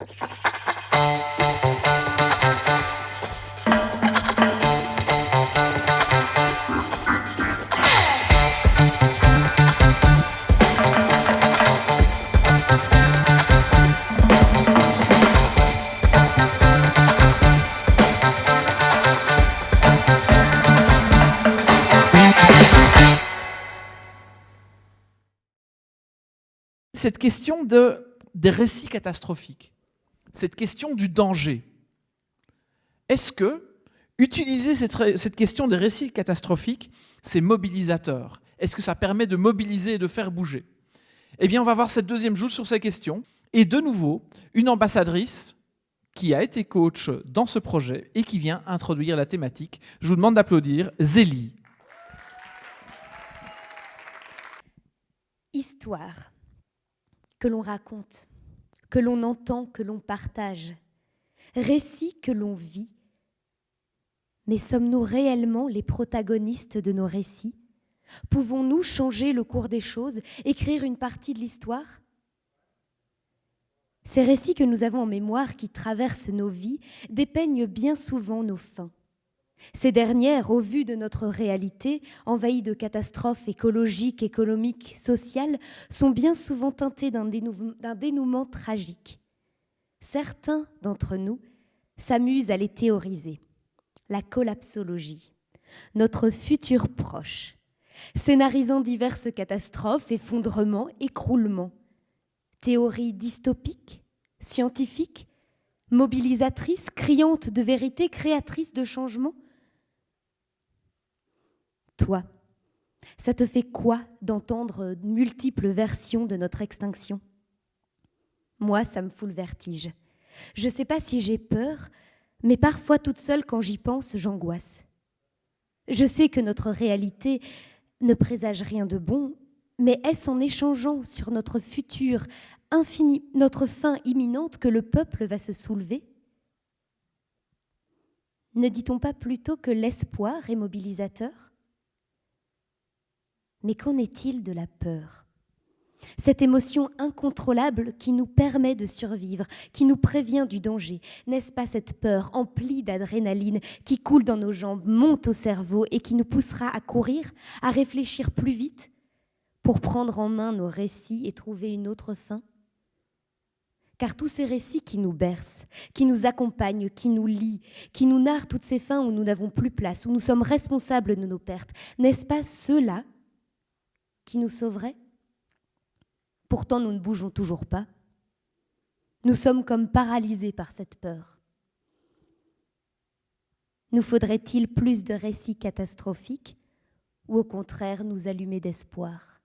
Cette question des récits catastrophiques, cette question du danger, est-ce que utiliser cette question des récits catastrophiques, c'est mobilisateur? Est-ce que ça permet de mobiliser et de faire bouger? Eh bien, on va voir cette deuxième joute sur ces questions. Et de nouveau, une ambassadrice qui a été coach dans ce projet et qui vient introduire la thématique. Je vous demande d'applaudir Zélie. Histoire que l'on raconte, que l'on entend, que l'on partage, récit que l'on vit. Mais sommes-nous réellement les protagonistes de nos récits? Pouvons-nous changer le cours des choses, écrire une partie de l'histoire? Ces récits que nous avons en mémoire, qui traversent nos vies, dépeignent bien souvent nos fins. Ces dernières, au vu de notre réalité, envahies de catastrophes écologiques, économiques, sociales, sont bien souvent teintées d'un dénouement tragique. Certains d'entre nous s'amusent à les théoriser. La collapsologie, notre futur proche, scénarisant diverses catastrophes, effondrements, écroulements. Théorie dystopique, scientifique, mobilisatrice, criante de vérité, créatrice de changement. Toi, ça te fait quoi d'entendre multiples versions de notre extinction? Moi, ça me fout le vertige. Je ne sais pas si j'ai peur, mais parfois toute seule quand j'y pense, j'angoisse. Je sais que notre réalité ne présage rien de bon, mais est-ce en échangeant sur notre futur infini, notre fin imminente, que le peuple va se soulever? Ne dit-on pas plutôt que l'espoir est mobilisateur? Mais qu'en est-il de la peur? Cette émotion incontrôlable qui nous permet de survivre, qui nous prévient du danger. N'est-ce pas cette peur emplie d'adrénaline qui coule dans nos jambes, monte au cerveau et qui nous poussera à courir, à réfléchir plus vite pour prendre en main nos récits et trouver une autre fin? Car tous ces récits qui nous bercent, qui nous accompagnent, qui nous lient, qui nous narrent toutes ces fins où nous n'avons plus place, où nous sommes responsables de nos pertes, n'est-ce pas ceux-là qui nous sauveraient? Pourtant, nous ne bougeons toujours pas. Nous sommes comme paralysés par cette peur. Nous faudrait-il plus de récits catastrophiques ou au contraire nous allumer d'espoir?